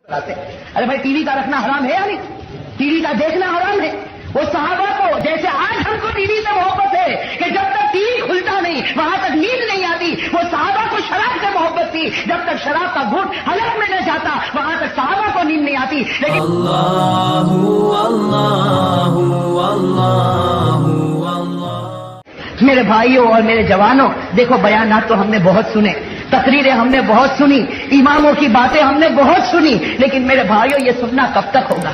ارے بھائی T V کا رکھنا حرام ہے یا نہیں؟ ٹی وی کا دیکھنا حرام ہے. وہ صحابہ کو جیسے آج ہم کو ٹی وی سے محبت ہے کہ جب تک ٹی وی کھلتا نہیں وہاں تک نیند نہیں آتی، وہ صحابہ کو شراب سے محبت تھی. جب تک شراب کا گھونٹ حلق میں نہ جاتا وہاں تک صحابہ کو نیند نہیں آتی. لیکن اللہ اللہ اللہ اللہ. میرے بھائیوں اور میرے جوانوں، دیکھو بیانات تو ہم نے بہت سنے، تقریریں ہم نے بہت سنی، اماموں کی باتیں ہم نے بہت سنی، لیکن میرے بھائیوں یہ سننا کب تک ہوگا؟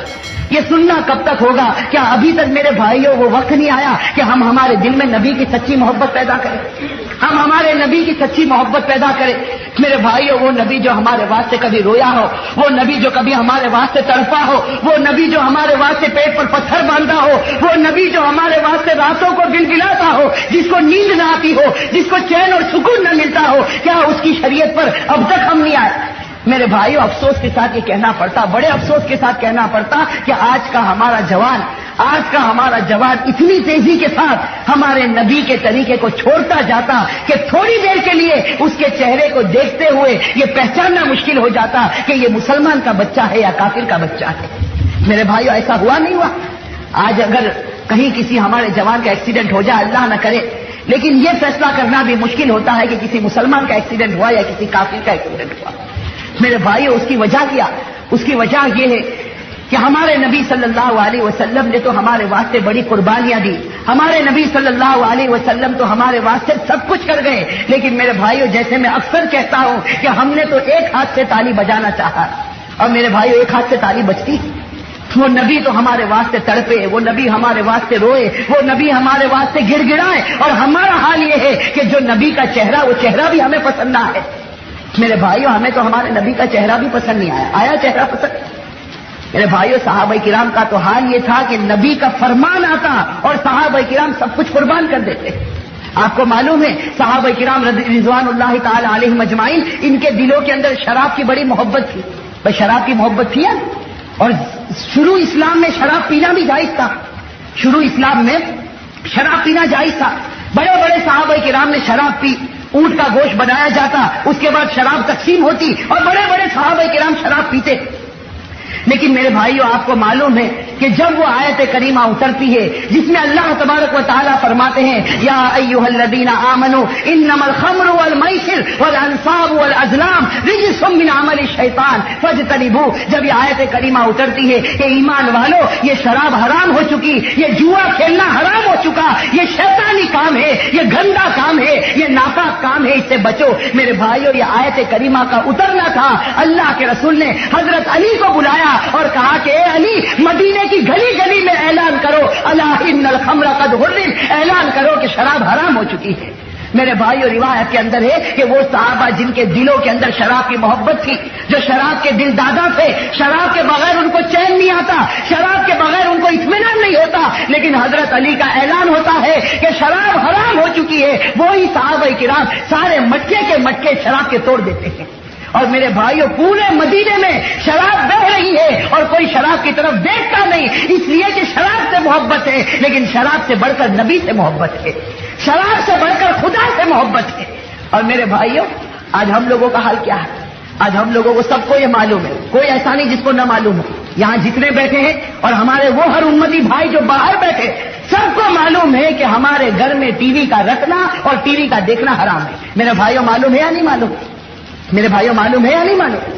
یہ سننا کب تک ہوگا؟ کیا ابھی تک میرے بھائیوں وہ وقت نہیں آیا کہ ہم ہمارے دل میں نبی کی سچی محبت پیدا کریں؟ ہم ہمارے نبی کی سچی محبت پیدا کریں. میرے بھائیوں وہ نبی جو ہمارے واسطے کبھی رویا ہو، وہ نبی جو کبھی ہمارے واسطے تڑپا ہو، وہ نبی جو ہمارے واسطے پیٹ پر پتھر باندھا ہو، وہ نبی جو ہمارے واسطے راتوں کو گنگناتا ہو، جس کو نیند نہ آتی ہو، جس کو چین اور سکون نہ ملتا ہو، کیا اس کی شریعت پر اب تک ہم نہیں آئے؟ میرے بھائیوں افسوس کے ساتھ یہ کہنا پڑتا، بڑے افسوس کے ساتھ کہنا پڑتا کہ آج کا ہمارا جوان اتنی تیزی کے ساتھ ہمارے نبی کے طریقے کو چھوڑتا جاتا کہ تھوڑی دیر کے لیے اس کے چہرے کو دیکھتے ہوئے یہ پہچاننا مشکل ہو جاتا کہ یہ مسلمان کا بچہ ہے یا کافر کا بچہ ہے. میرے بھائیوں ایسا ہوا نہیں ہوا؟ آج اگر کہیں کسی ہمارے جوان کا ایکسیڈنٹ ہو جائے، اللہ نہ کرے، لیکن یہ فیصلہ کرنا بھی مشکل ہوتا ہے کہ کسی مسلمان کا ایکسیڈنٹ ہوا یا کسی کافر کا ایکسیڈنٹ ہوا. میرے بھائیوں اس کی وجہ کیا؟ اس کی وجہ یہ ہے کہ ہمارے نبی صلی اللہ علیہ وسلم نے تو ہمارے واسطے بڑی قربانیاں دی. ہمارے نبی صلی اللہ علیہ وسلم تو ہمارے واسطے سب کچھ کر گئے، لیکن میرے بھائیوں جیسے میں اکثر کہتا ہوں کہ ہم نے تو ایک ہاتھ سے تالی بجانا چاہا، اور میرے بھائیوں ایک ہاتھ سے تالی بجتی؟ وہ نبی تو ہمارے واسطے تڑپے، وہ نبی ہمارے واسطے روئے، وہ نبی ہمارے واسطے گڑ گڑائے، اور ہمارا حال یہ ہے کہ جو نبی کا چہرہ وہ چہرہ بھی ہمیں پسند نہ ہے. میرے بھائیوں ہمیں تو ہمارے نبی کا چہرہ بھی پسند نہیں آیا چہرہ پسند. میرے بھائیوں صحابہ کرام کا تو حال یہ تھا کہ نبی کا فرمان آتا اور صحابہ کرام سب کچھ قربان کر دیتے. آپ کو معلوم ہے صحابہ کرام رضوان اللہ تعالی علیہم اجمعین ان کے دلوں کے اندر شراب کی بڑی محبت تھی. بھائی شراب کی محبت تھی اور شروع اسلام میں شراب پینا بھی جائز تھا. شروع اسلام میں شراب پینا جائز تھا. بڑے بڑے صحابہ کرام نے شراب پی، اونٹ کا گوشت بنایا جاتا، اس کے بعد شراب تقسیم ہوتی اور بڑے بڑے صحابہ کرام شراب پیتے. لیکن میرے بھائیوں آپ کو معلوم ہے کہ جب وہ آیت کریمہ اترتی ہے جس میں اللہ تبارک و تعالیٰ فرماتے ہیں یا ایھا الذین آمنوا انما الخمر والمیسر والانصاب والازلام رجس من عمل الشیطان فاجتنبوہ، جب یہ آیت کریمہ اترتی ہے کہ ایمان والو یہ شراب حرام ہو چکی، یہ جوا کھیلنا حرام ہو چکا، یہ شیطانی کام ہے، یہ گندا کام ہے، یہ ناپاک کام ہے، اس سے بچو. میرے بھائیوں یہ آیت کریمہ کا اترنا تھا. اللہ کے رسول نے حضرت علی کو بلایا اور کہا کہ اے علی مدینے کی گلی گلی میں اعلان کرو الا ان الخمر قد حرم، اعلان کرو کہ شراب حرام ہو چکی ہے. میرے بھائیوں روایت کے اندر ہے کہ وہ صحابہ جن کے دلوں کے اندر شراب کی محبت تھی، جو شراب کے دل دادا تھے، شراب کے بغیر ان کو چین نہیں آتا، شراب کے بغیر ان کو اطمینان نہیں ہوتا، لیکن حضرت علی کا اعلان ہوتا ہے کہ شراب حرام ہو چکی ہے، وہی صحابہ کرام سارے مٹکے کے مٹکے شراب کے توڑ دیتے ہیں. اور میرے بھائیوں پورے مدینے میں شراب بہ رہی ہے اور کوئی شراب کی طرف دیکھتا نہیں، اس لیے کہ شراب سے محبت ہے، لیکن شراب سے بڑھ کر نبی سے محبت ہے، شراب سے بڑھ کر خدا سے محبت ہے. اور میرے بھائیوں آج ہم لوگوں کا حال کیا ہے؟ آج ہم لوگوں کو سب کو یہ معلوم ہے، کوئی ایسا نہیں جس کو نہ معلوم ہو. یہاں جتنے بیٹھے ہیں اور ہمارے وہ ہر امتی بھائی جو باہر بیٹھے، سب کو معلوم ہے کہ ہمارے گھر میں ٹی وی کا رکھنا اور ٹی وی کا دیکھنا حرام ہے. میرے بھائیوں معلوم ہے یا نہیں معلوم؟ میرے بھائیوں معلوم ہے یا نہیں معلوم؟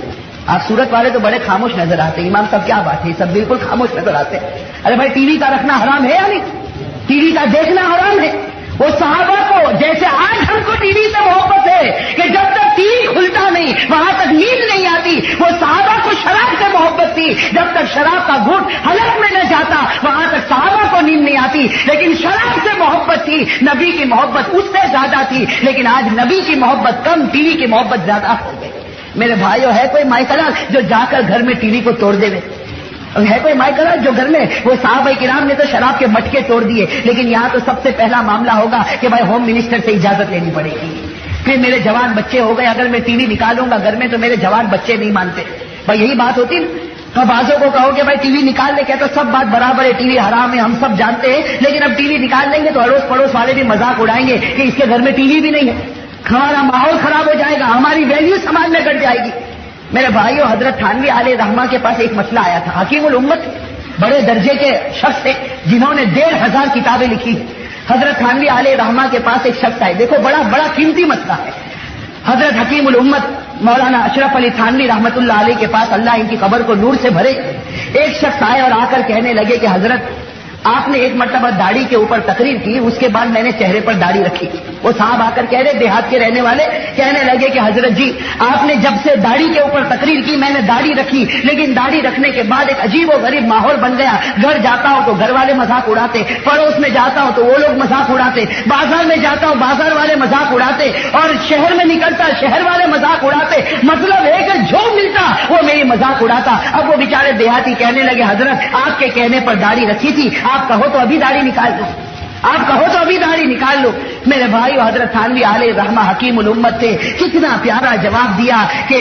آپ سورت والے تو بڑے خاموش نظر آتے ہیں. امام صاحب کیا بات ہے، سب بالکل خاموش نظر آتے ہیں. ارے بھائی ٹی وی کا رکھنا حرام ہے یا نہیں؟ ٹی وی کا دیکھنا حرام ہے. وہ صحابہ کو جیسے آج ہم کو ٹی وی سے محبت ہے کہ جب تک ٹی وی کھلتا نہیں وہاں تک نیند نہیں آتی، وہ صحابہ کو شراب سے محبت تھی. جب تک شراب کا گھونٹ حلق میں نہ جاتا وہاں تک صحابہ کو نیند نہیں آتی. لیکن شراب سے محبت تھی، نبی کی محبت اس سے زیادہ تھی، لیکن آج نبی کی محبت کم، ٹی وی کی محبت زیادہ ہو گئی. میرے بھائیوں ہے کوئی مائکلال جو جا کر گھر میں ٹی وی کو توڑ دے؟ ہے کوئی مائکلال جو گھر میں، وہ صحابہ کرام نے تو شراب کے مٹکے توڑ دیے، لیکن یہاں تو سب سے پہلا معاملہ ہوگا کہ بھائی ہوم منسٹر سے اجازت لینی پڑے گی. پھر میرے جوان بچے ہو گئے، اگر میں ٹی وی نکالوں گا گھر میں تو میرے جوان بچے نہیں مانتے. بھائی یہی بات ہوتی نا. تو بازوں کو کہو کہ بھائی ٹی وی نکال لے، کیا تو سب بات برابر ہے، ٹی وی حرام ہے ہم سب جانتے ہیں، لیکن اب ٹی وی نکال لیں گے تو اڑوس پڑوس والے بھی مذاق اڑائیں گے کہ اس کے گھر میں ٹی وی بھی نہیں ہے. ہمارا ماحول خراب ہو جائے گا، ہماری ویلیو سماج میں گٹ جائے گی. میرے بھائیوں، حضرت تھانوی علیہ رحمہ کے پاس ایک مسئلہ آیا تھا. حکیم الامت بڑے درجے کے شخص تھے جنہوں نے 1500 کتابیں لکھی. حضرت تھانوی علیہ رحمہ کے پاس ایک شخص آئے. دیکھو بڑا قیمتی مسئلہ ہے. حضرت حکیم الامت مولانا اشرف علی تھانوی رحمت اللہ علیہ کے پاس، اللہ ان کی قبر کو نور سے بھرے، ایک شخص آئے اور آ کر کہنے لگے کہ حضرت آپ نے ایک مرتبہ داڑھی کے اوپر تقریر کی، اس کے بعد میں نے چہرے پر داڑھی رکھی. وہ صاحب آ کر کہہ رہے، دیہات کے رہنے والے کہنے لگے کہ حضرت جی آپ نے جب سے داڑھی کے اوپر تقریر کی میں نے داڑھی رکھی، لیکن داڑھی رکھنے کے بعد ایک عجیب و غریب ماحول بن گیا. گھر جاتا ہوں تو گھر والے مذاق اڑاتے، پڑوس میں جاتا ہوں تو وہ لوگ مذاق اڑاتے، بازار میں جاتا ہوں بازار والے مذاق اڑاتے، اور شہر میں نکلتا شہر والے مذاق اڑاتے. مطلب ہے کہ جو ملتا وہ میری مذاق اڑاتا. اب وہ بیچارے دیہاتی کہنے لگے حضرت آپ کے کہنے پر داڑھی رکھی تھی، آپ کہو تو ابھی داڑھی نکال دو، آپ کہو تو ابھی داڑھی نکال لو. میرے بھائی حضرت تھانوی علیہ رحمہ حکیم الامت تھے. کتنا پیارا جواب دیا کہ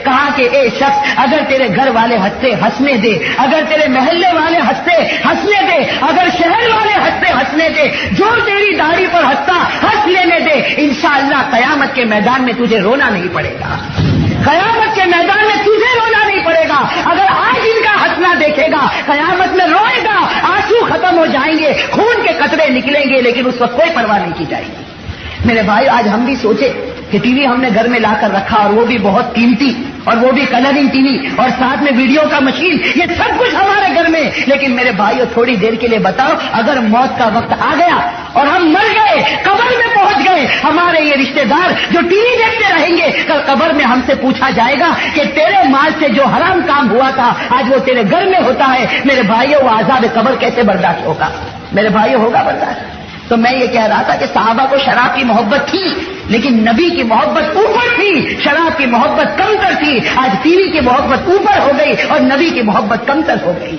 کہا کہ اے شخص اگر تیرے گھر والے ہنستے ہنسنے دے، اگر تیرے محلے والے ہنستے ہنسنے دے، اگر شہر والے ہنستے ہنسنے دے، جو تیری داڑھی پر ہنستا ہنس لینے دے. انشاءاللہ قیامت کے میدان میں تجھے رونا نہیں پڑے گا. قیامت کے میدان میں تجھے رونا نہیں پڑے گا. اگر آج ان کا ہنسنا دیکھے گا قیامت میں روئے گا، آنسو ختم ہو جائیں گے، خون کے قطرے نکلیں گے، لیکن اس وقت کوئی پرواہ نہیں کی جائے گی. میرے بھائی آج ہم بھی سوچے کہ ٹی وی ہم نے گھر میں لا کر رکھا، اور وہ بھی بہت قیمتی، اور وہ بھی کلرنگ ٹی وی، اور ساتھ میں ویڈیو کا مشین، یہ سب کچھ ہمارے گھر میں. لیکن میرے بھائیو تھوڑی دیر کے لیے بتاؤ، اگر موت کا وقت آ گیا اور ہم مر گئے، قبر میں پہنچ گئے، ہمارے یہ رشتہ دار جو ٹی وی دیکھتے رہیں گے، کل قبر میں ہم سے پوچھا جائے گا کہ تیرے مال سے جو حرام کام ہوا تھا آج وہ تیرے گھر میں ہوتا ہے. میرے بھائیو وہ عذاب قبر کیسے برداشت ہوگا؟ میرے بھائیو ہوگا برداشت؟ تو میں یہ کہہ رہا تھا کہ صحابہ کو شراب کی محبت تھی، لیکن نبی کی محبت اوپر تھی، شراب کی محبت کمتر تھی. آج ٹی وی کی محبت اوپر ہو گئی اور نبی کی محبت کمتر ہو گئی.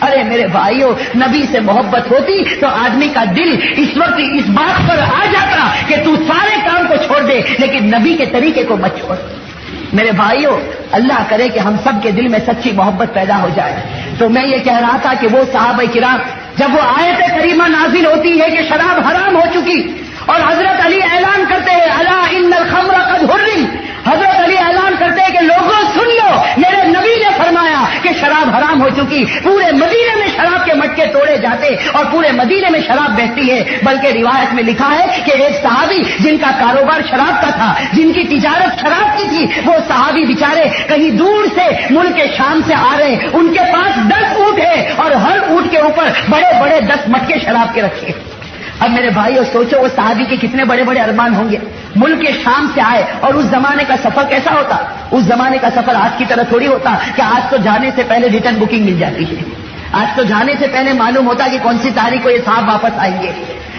ارے میرے بھائیوں، نبی سے محبت ہوتی تو آدمی کا دل اس وقت اس بات پر آ جاتا کہ تو سارے کام کو چھوڑ دے، لیکن نبی کے طریقے کو مت چھوڑ. میرے بھائیوں، اللہ کرے کہ ہم سب کے دل میں سچی محبت پیدا ہو جائے. تو میں یہ کہہ رہا تھا کہ وہ صحابہ کرام جب وہ آیت کریمہ نازل ہوتی ہے کہ شراب حرام ہو چکی، اور حضرت علی اعلان کرتے ہیں الا ان الخمر قد حرم، حضرت علی اعلان کرتے ہیں کہ لوگوں سن لو، میرے نبی نے فرمایا کہ شراب حرام ہو چکی. پورے مدینے میں شراب کے مٹکے توڑے جاتے اور پورے مدینے میں شراب بہتی ہے. بلکہ روایت میں لکھا ہے کہ ایک صحابی جن کا کاروبار شراب کا تھا، جن کی تجارت شراب کی تھی، وہ صحابی بیچارے کہیں دور سے ملک شام سے آ رہے، ان کے پاس 10 اونٹ ہے اور ہر اونٹ کے اوپر بڑے بڑے 10 مٹکے شراب کے رکھے. اب میرے بھائیو سوچو وہ صحابی کے کتنے بڑے بڑے ارمان ہوں گے. ملک کے شام سے آئے، اور اس زمانے کا سفر کیسا ہوتا؟ اس زمانے کا سفر آج کی طرح تھوڑی ہوتا کہ آج تو جانے سے پہلے ریٹرن بکنگ مل جاتی ہے. آج تو جانے سے پہلے معلوم ہوتا کہ کون سی تاریخ کو یہ صاحب واپس آئیں گے.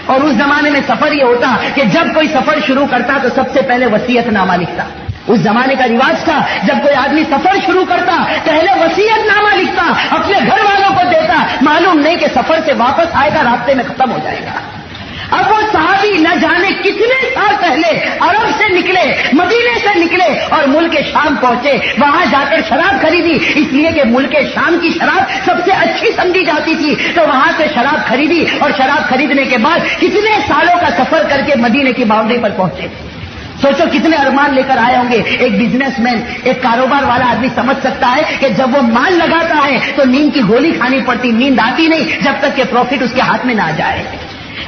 اور اس زمانے میں سفر یہ ہوتا کہ جب کوئی سفر شروع کرتا تو سب سے پہلے وصیت نامہ لکھتا. اس زمانے کا رواج تھا جب کوئی آدمی سفر شروع کرتا پہلے وصیت نامہ لکھتا، اپنے گھر والوں کو دیتا. معلوم نہیں کہ سفر سے واپس آئے گا راستے میں ختم ہو جائے گا. اب وہ صحابی نہ جانے کتنے سال پہلے عرب سے نکلے، مدینے سے نکلے اور ملک شام پہنچے. وہاں جا کر شراب خریدی، اس لیے کہ ملک شام کی شراب سب سے اچھی سمجھی جاتی تھی. تو وہاں سے شراب خریدی، اور شراب خریدنے کے بعد کتنے سالوں کا سفر کر کے مدینے کی باؤنڈری پر پہنچے. سوچو کتنے ارمان لے کر آئے ہوں گے. ایک بزنس مین، ایک کاروبار والا آدمی سمجھ سکتا ہے کہ جب وہ مال لگاتا ہے تو نیند کی گولی کھانی پڑتی، نیند آتی نہیں جب تک کہ پروفٹ اس کے ہاتھ میں نہ آ جائے.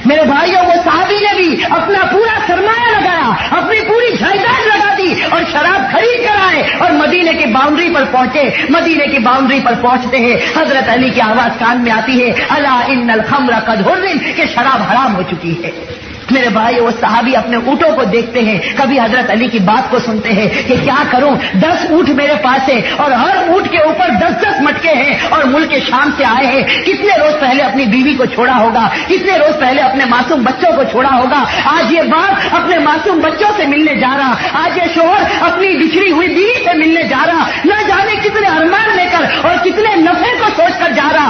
میرے بھائیوں، وہ صحابی نے بھی اپنا پورا سرمایہ لگایا، اپنی پوری جائیداد لگا دی اور شراب خرید کر آئے اور مدینے کی باؤنڈری پر پہنچے. مدینے کی باؤنڈری پر پہنچتے ہیں حضرت علی کی آواز کان میں آتی ہے الا ان الخمر قد حرم، کہ شراب حرام ہو چکی ہے. میرے بھائی، وہ صحابی اپنے اونٹوں کو دیکھتے ہیں، کبھی حضرت علی کی بات کو سنتے ہیں کہ کیا کروں، 10 اونٹ میرے پاس ہے اور ہر اونٹ کے اوپر 10 مٹکے ہیں اور ملک شام سے آئے ہیں. کتنے روز پہلے اپنی بیوی کو چھوڑا ہوگا، کتنے روز پہلے اپنے معصوم بچوں کو چھوڑا ہوگا. آج یہ باپ اپنے معصوم بچوں سے ملنے جا رہا، آج یہ شوہر اپنی بچھڑی ہوئی بیوی سے ملنے جا رہا. نہ جانے کتنے ارمان لے کر اور کتنے نفع کو سوچ کر جا رہا،